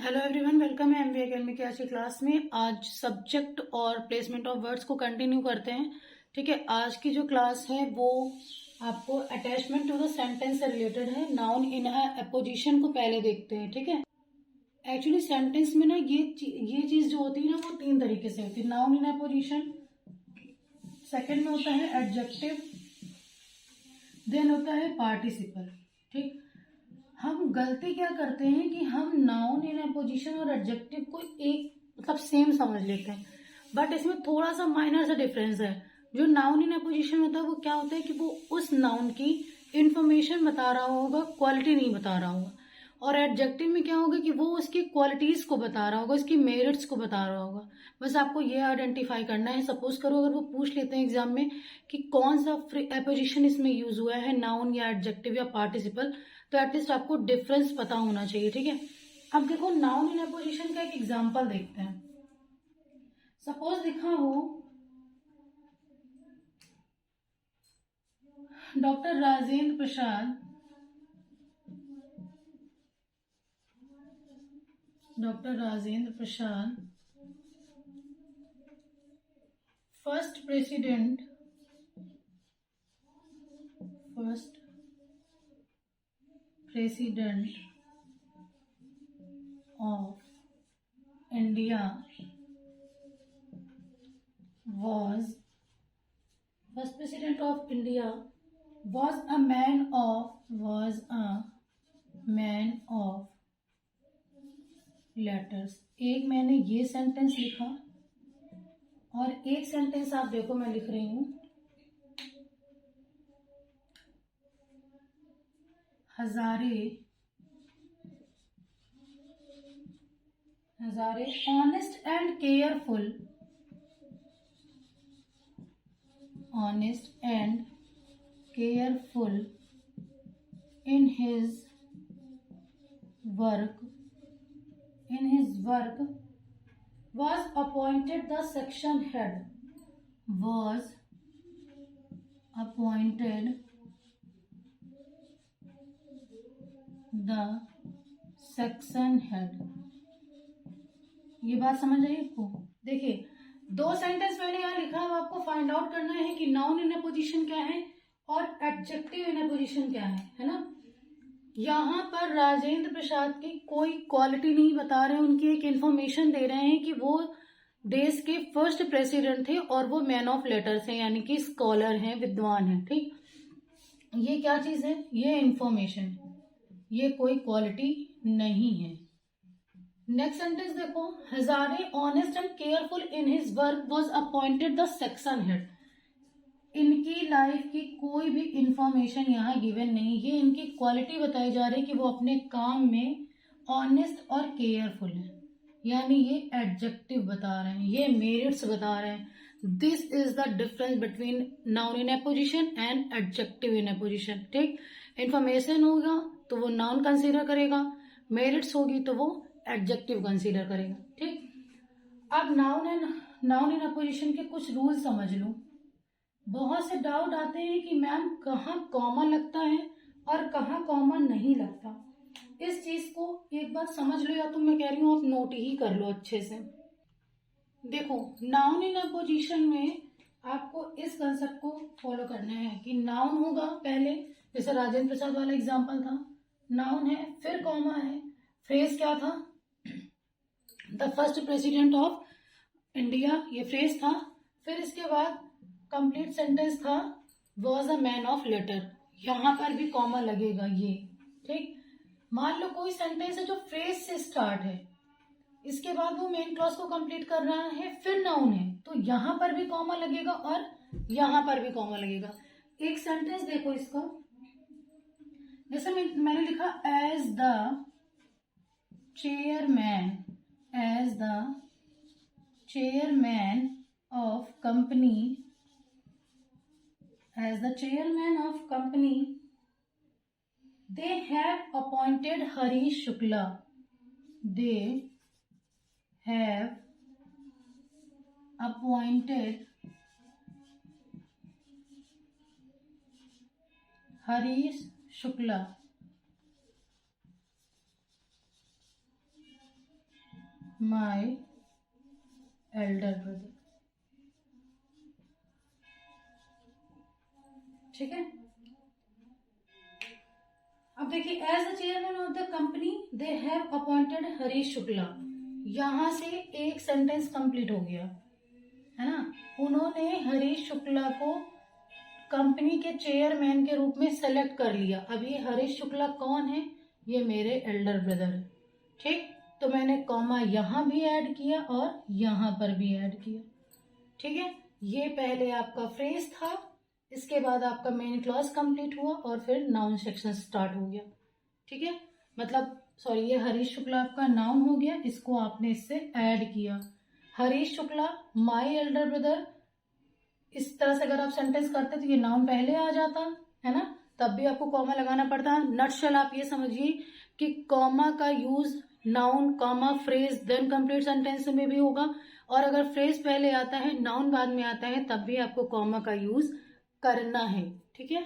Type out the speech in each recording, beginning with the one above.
Hello everyone, welcome है MBA academy की आज की क्लास में। आज सब्जेक्ट और प्लेसमेंट ऑफ वर्ड्स को कंटिन्यू करते हैं। ठीक है, आज की जो क्लास है वो आपको अटैचमेंट टू द सेंटेंस से रिलेटेड है। नाउन इन अपोजिशन को पहले देखते हैं। ठीक है, एक्चुअली सेंटेंस में ना ये चीज जो होती है ना वो तीन तरीके से होती है। नाउन इन अपोजिशन, सेकंड में होता है एडजेक्टिव, देन होता है पार्टिसिपल। ठीक, हम गलती क्या करते हैं कि हम नाउन इन अपोजिशन और एडजेक्टिव को एक मतलब सेम समझ लेते हैं, बट इसमें थोड़ा सा माइनर सा डिफरेंस है। जो नाउन इन अपोजिशन होता है वो क्या होता है कि वो उस नाउन की इंफॉर्मेशन बता रहा होगा, क्वालिटी नहीं बता रहा होगा। और एडजेक्टिव में क्या होगा कि वो उसकी क्वालिटीज को बता रहा होगा, उसकी मेरिट्स को बता रहा होगा। बस आपको ये आइडेंटिफाई करना है। सपोज करो अगर वो पूछ लेते हैं एग्जाम में कि कौन सा अपोजिशन इसमें यूज हुआ है, नाउन या एडजेक्टिव या पार्टिसिपल, तो एटलीस्ट आपको डिफरेंस पता होना चाहिए। ठीक है, अब देखो नाउन इन अपोजिशन का एक एग्जांपल देखते हैं। सपोज लिखा हो doctor Rajendra Prasad, doctor Rajendra Prasad first president of India was first president of India was a man of letters। एक मैंने ये सेंटेंस लिखा और एक सेंटेंस आप देखो मैं लिख रही हूं, Hazare honest and careful, in his work was appointed the section head, ये बात समझ आई आपको? देखिए, दो सेंटेंस मैंने यहाँ लिखा है, आपको फाइंड आउट करना है कि नाउन इन अपोजिशन क्या है और एडजेक्टिव इन अपोजिशन क्या है ना। यहाँ पर राजेंद्र प्रसाद की कोई क्वालिटी नहीं बता रहे, उनकी एक इंफॉर्मेशन दे रहे हैं कि वो देश के फर्स्ट प्रेसिडेंट थे और वो मैन ऑफ लेटर्स हैं, यानी कि स्कॉलर हैं, विद्वान हैं। ठीक, ये क्या चीज है? ये इंफॉर्मेशन, ये कोई क्वालिटी नहीं है। नेक्स्ट सेंटेंस देखो, Hazare honest and careful in his work was appointed the section head. इनकी लाइफ की कोई भी इंफॉर्मेशन यहाँ गिवन नहीं, ये इनकी क्वालिटी बताई जा रही है कि वो अपने काम में ऑनेस्ट और केयरफुल है, यानी ये एडजेक्टिव बता रहे हैं, ये मेरिट्स बता रहे हैं। This is the difference between noun in opposition and adjective in opposition. ठीक, इंफॉर्मेशन होगा तो वो नाउन कंसीडर करेगा, मेरिट्स होगी तो वो एडजेक्टिव कंसीडर करेगा। ठीक, अब नाउन इन अपोजिशन के कुछ रूल समझ लो। बहुत से डाउट आते हैं कि मैम कहाँ कॉमा लगता है और कहाँ कॉमा नहीं लगता। इस चीज को एक बार समझ लो, या तो मैं कह रही हूँ आप नोट ही कर लो अच्छे से। देखो, नाउन इन अपोजिशन में आपको इस कंसेप्ट को फॉलो करना है कि नाउन होगा पहले, जैसे राजेंद्र प्रसाद वाला एग्जाम्पल था, नाउन है, फिर कॉमा है, फ्रेज क्या था, the first president of India, ये फ्रेज था। फिर इसके बाद कंप्लीट सेंटेंस था, was a man of letter, यहां पर भी कॉमा लगेगा ये। ठीक, मान लो कोई सेंटेंस है जो फ्रेज से स्टार्ट है, इसके बाद वो मेन क्लॉज को कंप्लीट कर रहा है, फिर नाउन है, तो यहां पर भी कॉमा लगेगा और यहां पर भी कॉमा लगेगा। एक सेंटेंस देखो इसको, जैसे मैंने लिखा as the chairman of company, they have appointed Harish Shukla. They have appointed Harish Shukla my elder brother. ठीक है। अब देखिए, as the chairman of the company they have appointed Harish Shukla. यहां से एक सेंटेंस कंप्लीट हो गया, है ना। उन्होंने हरीश शुक्ला को कंपनी के चेयरमैन के रूप में सेलेक्ट कर लिया। अब ये हरीश शुक्ला कौन है? ये मेरे एल्डर ब्रदर है। ठीक, तो मैंने कॉमा यहां भी ऐड किया और यहां पर भी ऐड किया। ठीक है, ये पहले आपका फ्रेज था, इसके बाद आपका मेन क्लॉज कंप्लीट हुआ और फिर नाउन सेक्शन स्टार्ट हो गया। ठीक है, मतलब सॉरी, ये हरीश शुक्ला आपका नाउन हो गया, इसको आपने इससे ऐड किया। हरीश शुक्ला माई एल्डर ब्रदर, इस तरह से अगर आप सेंटेंस करते तो ये नाउन पहले आ जाता, है ना, तब भी आपको कॉमा लगाना पड़ता। नटशेल आप ये समझिए कि कॉमा का use noun comma phrase then complete sentence में भी होगा, और अगर फ्रेज पहले आता है नाउन बाद में आता है तब भी आपको कॉमा का यूज करना है। ठीक है,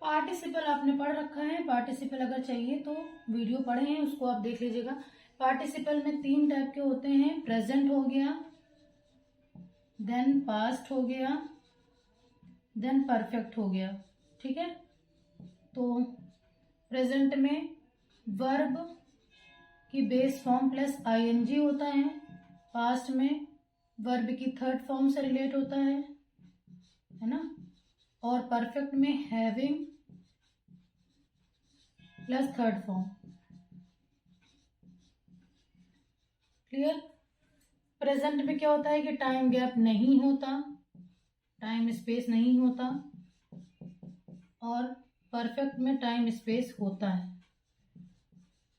पार्टिसिपल आपने पढ़ रखा है। पार्टिसिपल अगर चाहिए तो वीडियो पढ़े हैं, उसको आप देख लीजिएगा। पार्टिसिपल में 3 टाइप के होते हैं, प्रेजेंट हो गया, देन पास्ट हो गया, देन परफेक्ट हो गया। ठीक है, तो प्रेजेंट में वर्ब की बेस फॉर्म प्लस आईएनजी होता है, पास्ट में वर्ब की थर्ड फॉर्म से रिलेट होता है ना, और परफेक्ट में having plus third form. Clear. Present में क्या होता है कि टाइम गैप नहीं होता, टाइम स्पेस नहीं होता, और परफेक्ट में टाइम स्पेस होता है।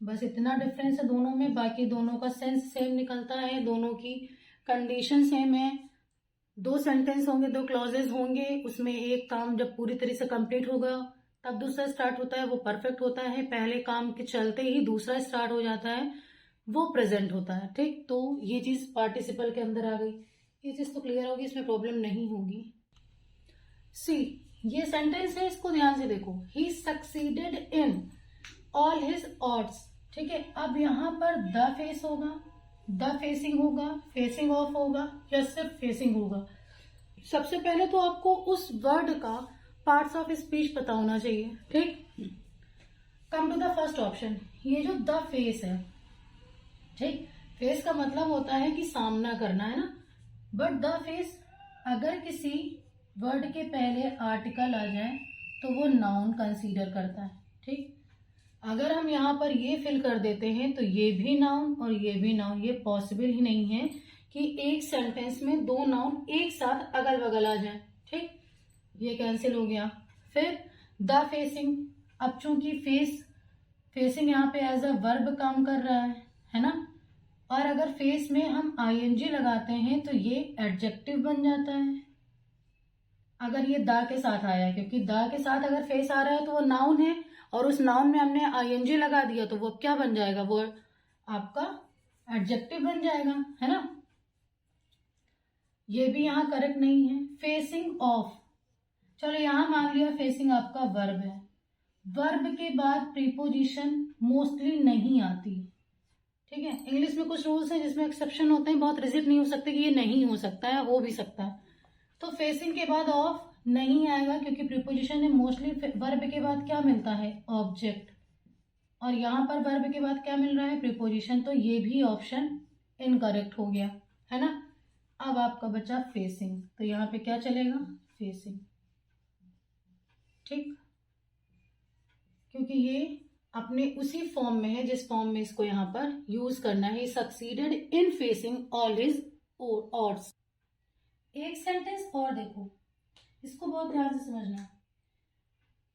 बस इतना डिफरेंस है दोनों में, बाकी दोनों का सेंस सेम निकलता है, दोनों की कंडीशन सेम है। 2 सेंटेंस होंगे, 2 क्लॉजेज होंगे, उसमें एक काम जब पूरी तरह से कंप्लीट होगा तब दूसरा स्टार्ट होता है, वो परफेक्ट होता है। पहले काम के चलते ही दूसरा स्टार्ट हो जाता है, वो प्रेजेंट होता है। ठीक, तो ये चीज पार्टिसिपल के अंदर आ गई, ये चीज तो क्लियर होगी, इसमें प्रॉब्लम नहीं होगी। सी, ये सेंटेंस है, इसको ध्यान से देखो। He succeeded in all his odds. ठीक है, अब यहां पर द फेस होगा, द फेसिंग होगा, फेसिंग ऑफ होगा, या सिर्फ फेसिंग होगा। सबसे पहले तो आपको उस वर्ड का पार्ट्स ऑफ स्पीच पता होना चाहिए। ठीक, come to the first option, ये जो द फेस है, ठीक, फेस का मतलब होता है कि सामना करना, है ना, बट द फेस अगर किसी वर्ड के पहले आर्टिकल आ जाए तो वो नाउन कंसीडर करता है। ठीक, अगर हम यहाँ पर ये फिल कर देते हैं तो ये भी नाउन और ये भी नाउन, ये पॉसिबल ही नहीं है कि एक सेंटेंस में 2 नाउन एक साथ अगल बगल आ जाए। ठीक, ये कैंसिल हो गया। फिर द फेसिंग, अब चूंकि फेसिंग यहाँ पे एज अ वर्ब काम कर रहा है ना, और अगर फेस में हम आईएनजी लगाते हैं तो ये एडजेक्टिव बन जाता है अगर ये द के साथ आया है, क्योंकि द के साथ अगर फेस आ रहा है तो वो नाउन है, और उस नाउन में हमने आईएनजी लगा दिया तो वो क्या बन जाएगा, वो आपका एडजेक्टिव बन जाएगा, है ना। ये भी यहाँ करेक्ट नहीं है। फेसिंग ऑफ, चलो यहां मान लिया फेसिंग आपका वर्ब है, वर्ब के बाद प्रीपोजिशन मोस्टली नहीं आती। ठीक है, इंग्लिश में कुछ रूल्स हैं जिसमें एक्सेप्शन होते हैं, बहुत रिजिड नहीं हो सकते कि ये नहीं हो सकता है, हो भी सकता है। तो फेसिंग के बाद ऑफ नहीं आएगा क्योंकि प्रीपोजिशन है, मोस्टली वर्ब के बाद क्या मिलता है, ऑब्जेक्ट, और यहां पर वर्ब के बाद क्या मिल रहा है, प्रीपोजिशन, तो ये भी ऑप्शन इनकरेक्ट हो गया, है ना। अब आपका बचा फेसिंग, तो यहाँ पे क्या चलेगा, फेसिंग। ठीक, क्योंकि ये अपने उसी फॉर्म में है जिस फॉर्म में इसको यहाँ पर यूज करना है। Succeeded in facing all his odds. एक सेंटेंस और देखो, इसको बहुत ध्यान से समझना।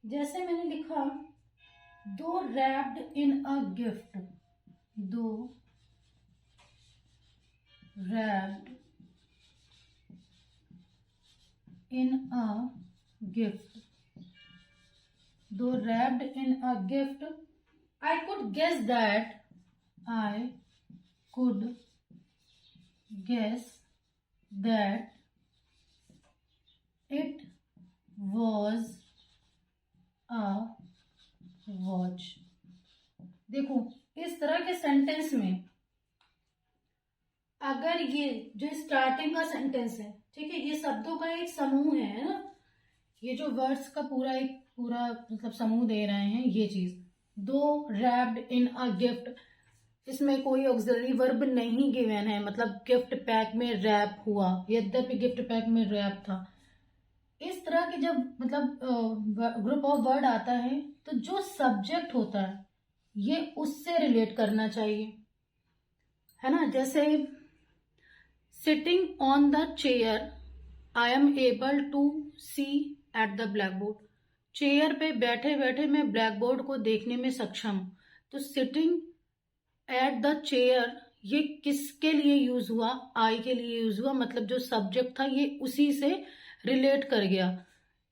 जैसे मैंने लिखा, दो रैप्ड इन अ गिफ्ट, दो wrapped in a gift, though wrapped in a gift, I could guess that it was a watch। देखो, इस तरह के सेंटेंस में अगर ये जो स्टार्टिंग का सेंटेंस है, ठीक है, ये शब्दों का एक समूह है ना, ये जो वर्ड्स का पूरा मतलब समूह दे रहे हैं, ये चीज, दो रैप्ड इन अ गिफ्ट, इसमें कोई ऑक्सिलरी वर्ब नहीं गिवन है, मतलब गिफ्ट पैक में रैप हुआ, यद्यपि गिफ्ट पैक में रैप था। इस तरह के जब मतलब ग्रुप ऑफ वर्ड आता है तो जो सब्जेक्ट होता है ये उससे रिलेट करना चाहिए, है ना। जैसे sitting on the chair I am able to see at the black board, chair पे बैठे बैठे मैं ब्लैक बोर्ड को देखने में सक्षम हूं। तो सिटिंग एट द चेयर ये किसके लिए यूज हुआ, आई के लिए यूज हुआ, मतलब जो सब्जेक्ट था ये उसी से रिलेट कर गया।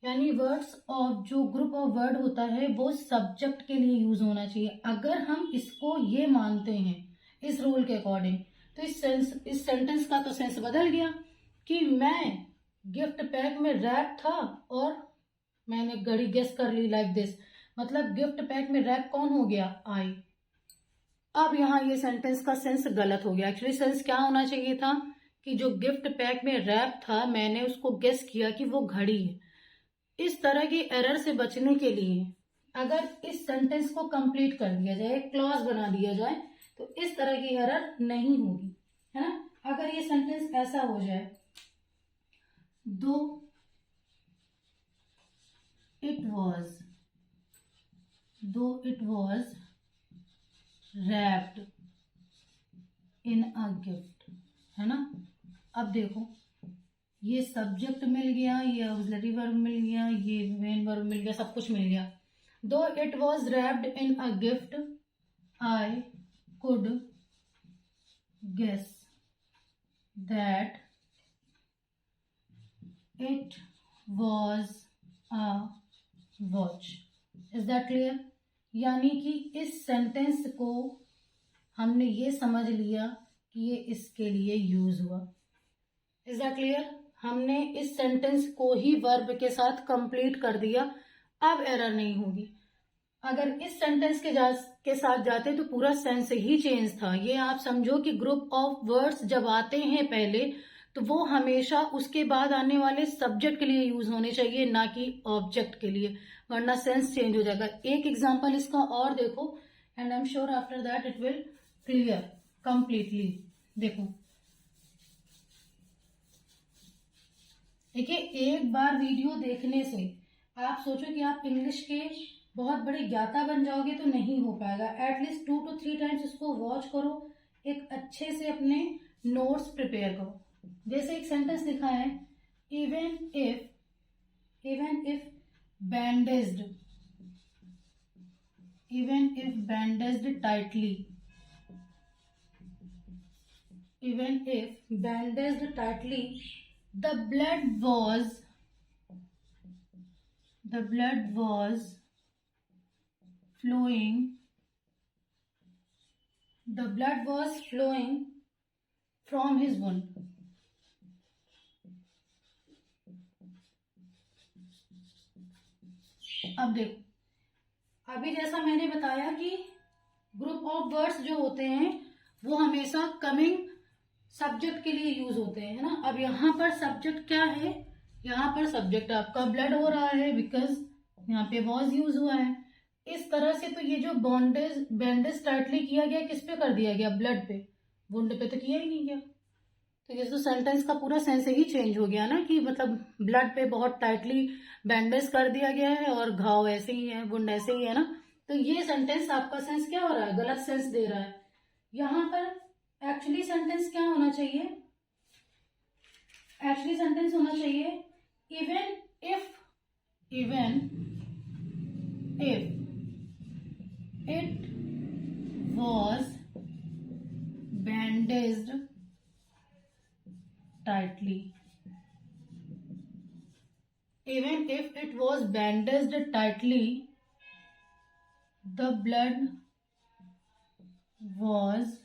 यानी वर्ड्स और जो ग्रुप ऑफ वर्ड होता है वो सब्जेक्ट के लिए यूज होना चाहिए। अगर हम इसको ये मानते हैं इस रूल के अकॉर्डिंग, तो इस सेंटेंस का तो सेंस बदल गया कि मैं गिफ्ट पैक में रैप था और मैंने घड़ी गेस कर ली लाइक दिस, मतलब गिफ्ट पैक में रैप कौन हो गया, आई। अब यहाँ ये सेंटेंस का सेंस गलत हो गया। एक्चुअली सेंस क्या होना चाहिए था कि जो गिफ्ट पैक में रैप था मैंने उसको गेस किया कि वो घड़ी है। इस तरह की एरर से बचने के लिए अगर इस सेंटेंस को कंप्लीट कर दिया जाए, क्लॉज बना दिया जाए, तो इस तरह की एरर नहीं होगी, है ना। अगर ये सेंटेंस ऐसा हो जाए, दो it was wrapped in a gift, है ना। अब देखो ये सब्जेक्ट मिल गया, ये ऑक्सिलरी वर्ब मिल गया, ये मेन वर्ब मिल गया, सब कुछ मिल गया। Though it was wrapped in a gift I could guess that it was a watch. Is that clear? यानी कि इस सेंटेंस को हमने ये समझ लिया कि ये इसके लिए यूज हुआ। Is that clear? हमने इस सेंटेंस को ही वर्ब के साथ कंप्लीट कर दिया, अब एरर नहीं होगी। अगर इस सेंटेंस के साथ जाते तो पूरा सेंस ही चेंज था। ये आप समझो कि ग्रुप ऑफ वर्ड्स जब आते हैं पहले तो वो हमेशा उसके बाद आने वाले सब्जेक्ट के लिए यूज होने चाहिए, ना कि ऑब्जेक्ट के लिए, वरना सेंस चेंज हो जाएगा। एक एग्जांपल इसका और देखो, and I am sure after that it will clear completely. देखो, देखिए, एक बार वीडियो देखने से आप सोचो कि आप इंग्लिश के बहुत बड़े ज्ञाता बन जाओगे तो नहीं हो पाएगा। एटलीस्ट 2 to 3 टाइम्स इसको वॉच करो, एक अच्छे से अपने नोट्स प्रिपेयर करो। जैसे एक सेंटेंस लिखा है, even if bandaged tightly, the blood was flowing from his wound. अब देखो, अभी जैसा मैंने बताया कि ग्रुप ऑफ वर्ड्स जो होते हैं वो हमेशा कमिंग सब्जेक्ट के लिए यूज होते हैं, है ना। अब यहाँ पर सब्जेक्ट क्या है, यहाँ पर सब्जेक्ट आपका ब्लड हो रहा है, बिकॉज यहाँ पे वॉज यूज हुआ है। इस तरह से तो ये जो बैंडेज टाइटली किया गया, किस पे कर दिया गया, ब्लड पे, वुंड पे तो किया ही नहीं गया। तो ये तो सेंटेंस का पूरा सेंस ही चेंज हो गया ना, कि मतलब ब्लड पे बहुत टाइटली बैंडेज कर दिया गया है और घाव ऐसे ही है, वुंड ऐसे ही है ना। तो ये सेंटेंस आपका सेंस क्या हो रहा है, गलत सेंस दे रहा है। यहाँ पर एक्चुअली सेंटेंस क्या होना चाहिए, एक्चुअली सेंटेंस होना चाहिए, even if it was bandaged tightly, even if it was bandaged tightly, the blood was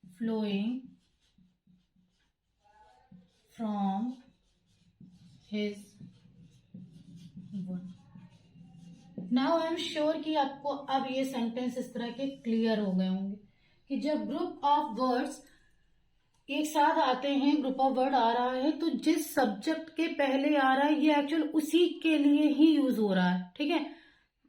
flowing from his wound. Now I am sure कि आपको अब ये सेंटेंस इस तरह के क्लियर हो गए होंगे कि जब ग्रुप ऑफ वर्ड्स एक साथ आते हैं, ग्रुप ऑफ वर्ड आ रहा है, तो जिस सब्जेक्ट के पहले आ रहा है ये एक्चुअल उसी के लिए ही यूज हो रहा है, ठीक है।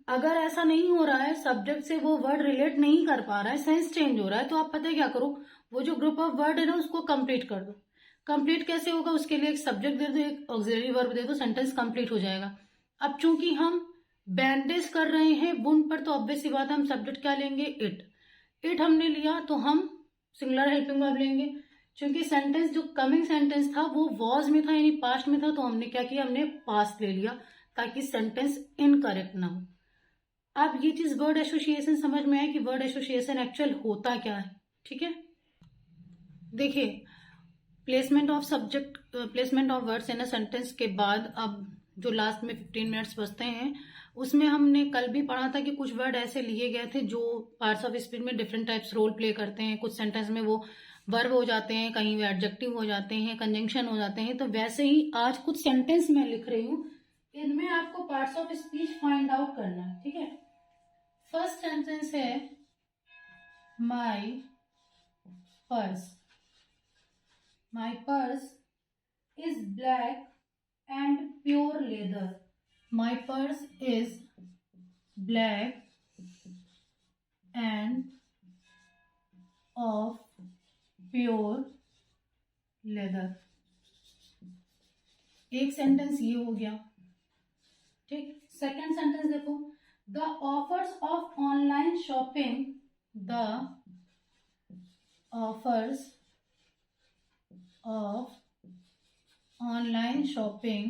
अगर ऐसा नहीं हो रहा है, सब्जेक्ट से वो वर्ड रिलेट नहीं कर पा रहा है, सेंस चेंज हो रहा है, तो आप पता है क्या करो, वो जो ग्रुप ऑफ वर्ड है ना उसको कंप्लीट कर दो। कंप्लीट कैसे होगा, उसके लिए एक सब्जेक्ट दे दो, एक ऑक्सिलरी वर्ब दे दो, सेंटेंस कंप्लीट हो जाएगा। अब चूंकि हम बैंडेज कर रहे हैं वुंड पर, तो ऑब्वियस सी बात है हम सब्जेक्ट क्या लेंगे, इट हमने लिया तो हम सिंगुलर हेल्पिंग वर्ब लेंगे। क्योंकि सेंटेंस जो कमिंग सेंटेंस था वो वॉज में था यानी पास्ट में था, तो हमने क्या किया, हमने पास्ट ले लिया ताकि सेंटेंस इनकरेक्ट ना हो। अब ये चीज वर्ड एसोसिएशन समझ में आए कि वर्ड एसोसिएशन एक्चुअल होता क्या है, ठीक है। देखिए, placement of subject, placement of words in a sentence के बाद अब जो लास्ट में 15 मिनट्स बचते हैं, उसमें हमने कल भी पढ़ा था कि कुछ वर्ड ऐसे लिए गए थे जो पार्ट्स ऑफ स्पीच में डिफरेंट टाइप्स रोल प्ले करते हैं। कुछ सेंटेंस में वो वर्ब हो जाते हैं, कहीं वो एडजेक्टिव हो जाते हैं, कंजंक्शन हो जाते हैं। तो वैसे ही आज कुछ सेंटेंस मैं लिख रही हूँ, इनमें आपको parts of speech find out करना है, ठीक है। फर्स्ट सेंटेंस है माई purse. My purse is black and pure leather. My purse is black and of pure leather. एक सेंटेंस ये हो गया, ठीक। सेकेंड सेंटेंस देखो, the offers of online shopping, the offers of online shopping,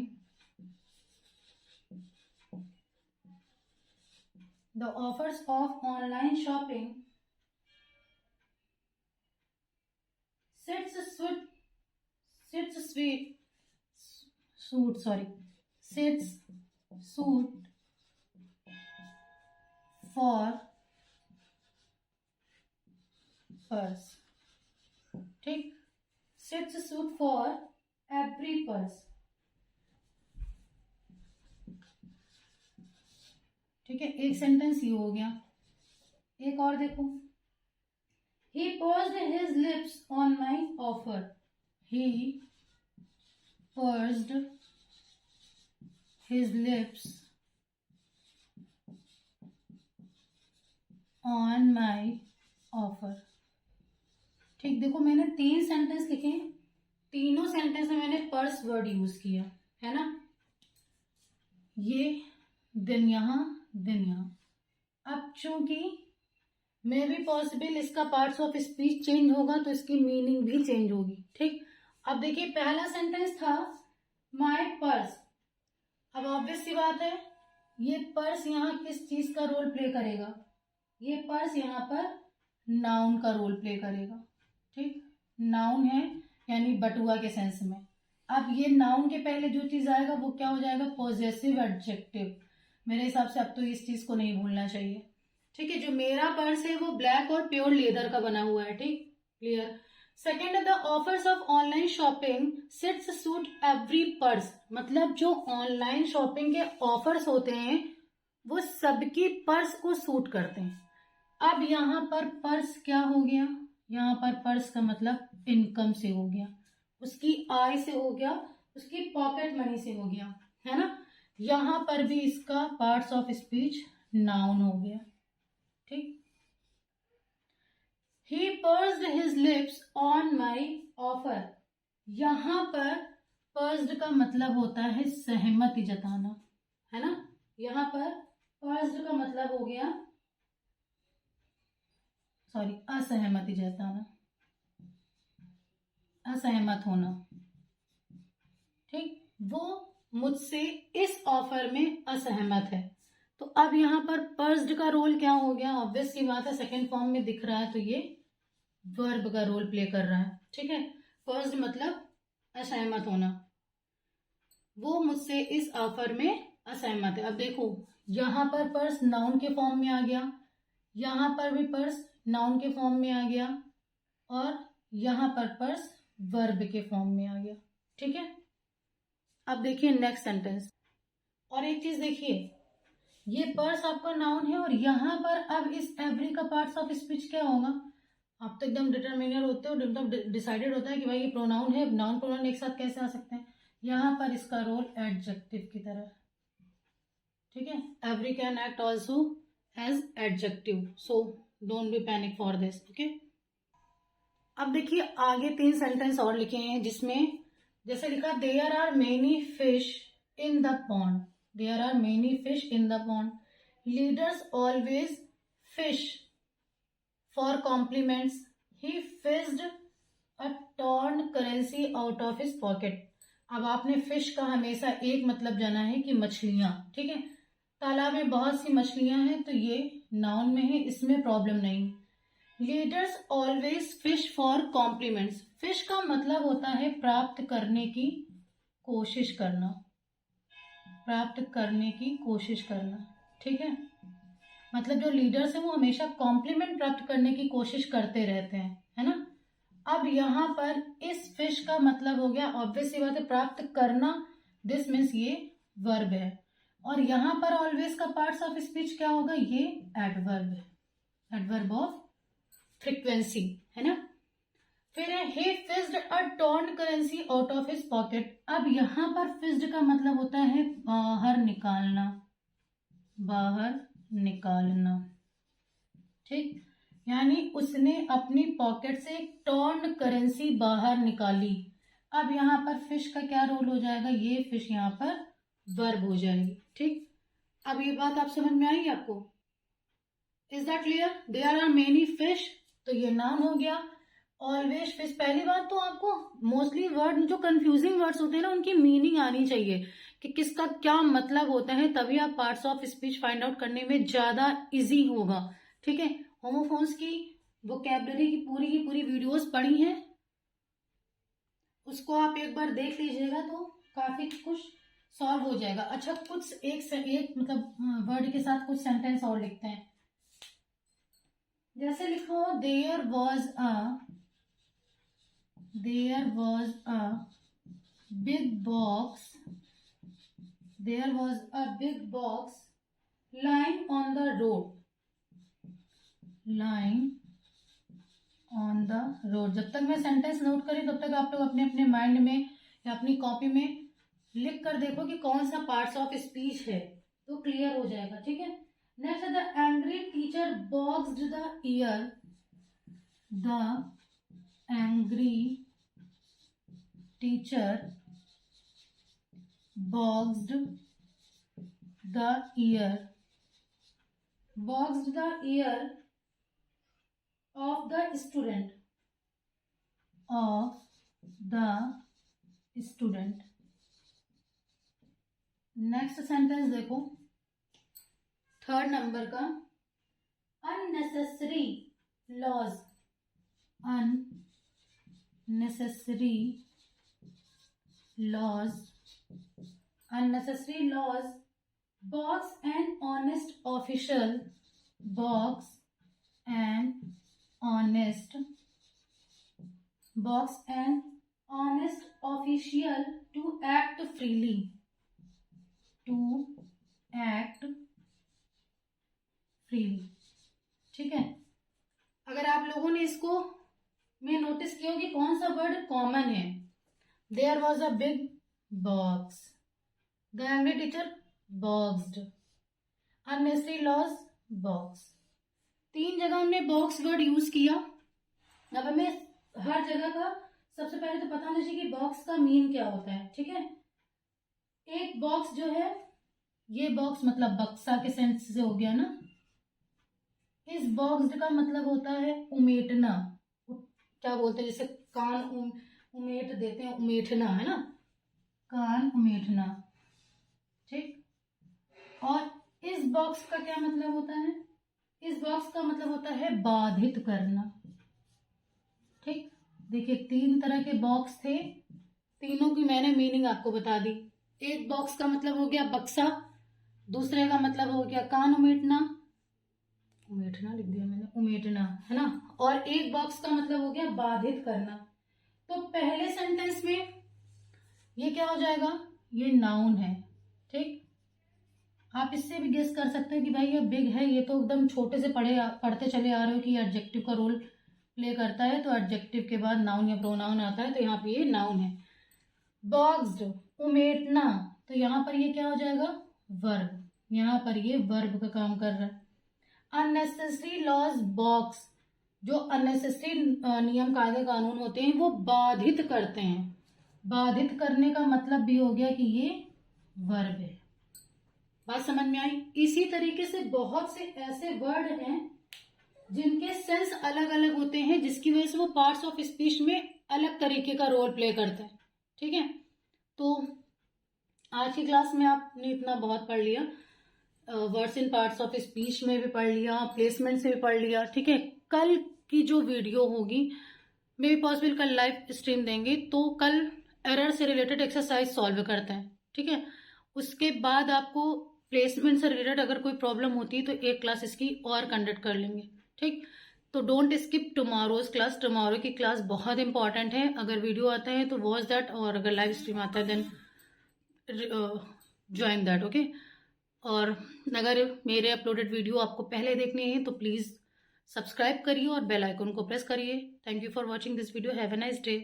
the offers of online shopping sits suit for purse, ठीक। sits suit for every purse, ठीक है। एक सेंटेंस ये हो गया। एक और देखो, he pursed his lips on my offer. He pursed his lips on my offer, ठीक। देखो मैंने 3 सेंटेंस लिखे, तीनों सेंटेंस में मैंने पर्स वर्ड यूज किया है ना। ये दिन यहां, दिन यहां। अब चूंकि मे भी पॉसिबल इसका पार्ट्स ऑफ स्पीच चेंज होगा तो इसकी मीनिंग भी चेंज होगी, ठीक। अब देखिए, पहला सेंटेंस था माय पर्स। अब ऑब्वियस सी बात है, ये पर्स यहाँ किस चीज का रोल प्ले करेगा, ये पर्स यहाँ पर नाउन का रोल प्ले करेगा, ठीक। नाउन है यानी बटुआ के सेंस में। अब ये नाउन के पहले जो चीज आएगा वो क्या हो जाएगा, पॉजेसिव एडजेक्टिव। मेरे हिसाब से अब तो इस चीज को नहीं भूलना चाहिए, ठीक है। जो मेरा पर्स है वो ब्लैक और प्योर लेदर का बना हुआ है, ठीक, क्लियर। सेकेंड है the offers of online shopping sites suit every purse, मतलब जो ऑनलाइन शॉपिंग के ऑफर्स होते हैं वो सबकी पर्स को सूट करते हैं। अब यहाँ पर पर्स क्या हो गया, यहाँ पर पर्स का मतलब इनकम से हो गया, उसकी आय से हो गया, उसकी पॉकेट मनी से हो गया, है ना। यहाँ पर भी इसका पार्ट्स ऑफ स्पीच नाउन हो गया, ठीक। He pursed his lips on my offer. यहाँ पर pursed का मतलब होता है सहमति जताना, है ना। यहाँ पर pursed का मतलब हो गया, सॉरी, असहमति जताना, असहमत होना, ठीक। वो मुझसे इस ऑफर में असहमत है। तो अब यहाँ पर पर्स्ड का रोल क्या हो गया, ऑब्वियस सी बात है, सेकेंड फॉर्म में दिख रहा है तो ये वर्ब का रोल प्ले कर रहा है, ठीक है। पर्स्ड मतलब असहमत होना, वो मुझसे इस ऑफर में असहमत है। अब देखो, यहाँ पर पर्स नाउन के फॉर्म में आ गया, यहाँ पर भी पर्स नाउन के फॉर्म में आ गया, और यहाँ पर पर्स वर्ब के फॉर्म में आ गया, ठीक है। अब देखिए नेक्स्ट सेंटेंस, और एक चीज देखिए, ये पर्स आपका नाउन है और यहाँ पर अब इस एवरी का पार्ट्स ऑफ स्पीच क्या होगा, आप तो एकदम डिटरमिनर होते हो, एकदम डिसाइडेड होता है कि भाई ये प्रोनाउन है, नाउन प्रोनाउन एक साथ कैसे आ सकते हैं। यहाँ पर इसका रोल एडजेक्टिव की तरह, ठीक है। Every can act also as adjective, so don't be panic for this, okay. अब देखिए आगे 3 सेंटेंस और लिखे हैं, जिसमें जैसे लिखा there are many fish in the pond, there are many fish in the pond, leaders always fish for compliments, he fished a torn currency out of his pocket. अब आपने फिश का हमेशा एक मतलब जाना है कि मछलियां, ठीक है। तालाब में बहुत सी मछलियां हैं, तो ये नाउन में है, इसमें प्रॉब्लम नहीं। Leaders always fish for compliments, fish का मतलब होता है प्राप्त करने की कोशिश करना, प्राप्त करने की कोशिश करना, ठीक है। मतलब जो लीडर्स हैं वो हमेशा कॉम्प्लीमेंट प्राप्त करने की कोशिश करते रहते हैं, है ना। अब यहाँ पर इस फिश का मतलब हो गया, ऑब्वियस सी बात है, प्राप्त करना, दिस मीन्स ये वर्ब है। और यहाँ पर ऑलवेज का पार्ट्स ऑफ स्पीच क्या होगा, ये एडवर्ब है, एडवर्ब ऑफ फ्रीक्वेंसी, है ना। फिर है he fizzed a torn currency out of his pocket। अब यहाँ पर fizzed का मतलब होता है बाहर निकालना, बाहर निकालना, ठीक। यानी उसने अपनी पॉकेट से एक टॉर्न करेंसी बाहर निकाली। अब यहाँ पर फिश का क्या रोल हो जाएगा, ये फिश यहाँ पर वर्ब हो जाएगी, ठीक। अब ये बात आप समझ में आई आपको, is that clear. There are many fish, तो ये नाउन हो गया। ऑलवेज फिश, पहली बात तो आपको मोस्टली वर्ड जो कंफ्यूजिंग वर्ड्स होते हैं ना, उनकी मीनिंग आनी चाहिए कि किसका क्या मतलब होता है, तभी आप parts of speech find out करने में ज्यादा इजी होगा, ठीक है। होमोफोन्स की वोकैबुलरी की पूरी वीडियोस पढ़ी हैं, उसको आप एक बार देख लीजिएगा तो काफी कुछ सॉल्व हो जाएगा। अच्छा, कुछ एक मतलब वर्ड के साथ कुछ सेंटेंस और लिखते हैं। जैसे लिखो there was a big box, there was a big box lying on the road, lying on the road। जब तक मैं सेंटेंस नोट करी तब तक आप लोग अपने अपने माइंड में या अपनी कॉपी में लिख कर देखो कि कौन सा पार्ट्स ऑफ स्पीच है, तो क्लियर हो जाएगा, ठीक है। Next, the angry teacher boxed the year, the angry teacher boxed the year, boxed the ear of the student, next sentence देखो, 3rd नंबर का, unnecessary laws, box an honest official, box an honest official to act freely, ठीक है। अगर आप लोगों ने इसको में नोटिस किया कि कौन सा वर्ड कॉमन है, there was a big box, the angry teacher boxed, unnecessary laws box, 3 जगह हमने बॉक्स वर्ड यूज किया। अब हमें हर जगह का सबसे पहले तो पता होना चाहिए कि बॉक्स का मीन क्या होता है, ठीक है। एक बॉक्स जो है, ये बॉक्स मतलब बक्सा के सेंस से हो गया ना। इस बॉक्स का मतलब होता है उमेटना, क्या बोलते हैं, जैसे कान उमेट देते हैं, उमेटना, है ना, कान उमेटना, ठीक। और इस बॉक्स का क्या मतलब होता है, इस बॉक्स का मतलब होता है बाधित करना, ठीक। देखिए 3 तरह के बॉक्स थे, तीनों की मैंने मीनिंग आपको बता दी। एक बॉक्स का मतलब हो गया बक्सा, दूसरे का मतलब हो गया कान उमेटना लिख दिया मैंने, उमेटना, है ना। और एक बॉक्स का मतलब हो गया बाधित करना। तो पहले सेंटेंस में ये क्या हो जाएगा, ये नाउन है, ठीक। आप इससे भी गेस कर सकते हैं कि भाई ये बिग है, ये तो एकदम छोटे से पढ़ते चले आ रहे हो कि एडजेक्टिव का रोल प्ले करता है तो एडजेक्टिव के बाद नाउन या प्रोनाउन आता है, तो यहाँ पे ये नाउन है। बॉक्स्ड, उमेटना, तो यहाँ पर ये क्या हो जाएगा, वर्ब, यहाँ पर ये वर्ब का काम कर रहा है। अननेसेसरी लॉज बॉक्स, जो अननेसेसरी नियम कायदे कानून होते हैं वो बाधित करते हैं। बाधित करने का मतलब भी हो गया कि ये वर्ब है। बात समझ में आई। इसी तरीके से बहुत से ऐसे वर्ड हैं जिनके सेंस अलग अलग होते हैं, जिसकी वजह से वो पार्ट्स ऑफ स्पीच में अलग तरीके का रोल प्ले करते हैं। ठीक है, तो आज की क्लास में आपने इतना बहुत पढ़ लिया, words in parts of speech में भी पढ़ लिया, प्लेसमेंट से भी पढ़ लिया। ठीक है, कल की जो वीडियो होगी मे बी पॉसिबल कल लाइव स्ट्रीम देंगे, तो कल एरर से रिलेटेड एक्सरसाइज सॉल्व करते हैं। ठीक है, उसके बाद आपको प्लेसमेंट से रिलेटेड अगर कोई प्रॉब्लम होती है तो एक क्लास इसकी और कंडक्ट कर लेंगे। ठीक, तो don't skip tomorrow's class. Tomorrow की क्लास बहुत इंपॉर्टेंट है। अगर वीडियो आता है तो वॉच दैट, और अगर लाइव स्ट्रीम आता है देन ज्वाइन दैट। ओके, और अगर मेरे अपलोडेड वीडियो आपको पहले देखने हैं तो प्लीज़ सब्सक्राइब करिए और बेल आइकन को प्रेस करिए। Thank you for watching this video. Have a nice day.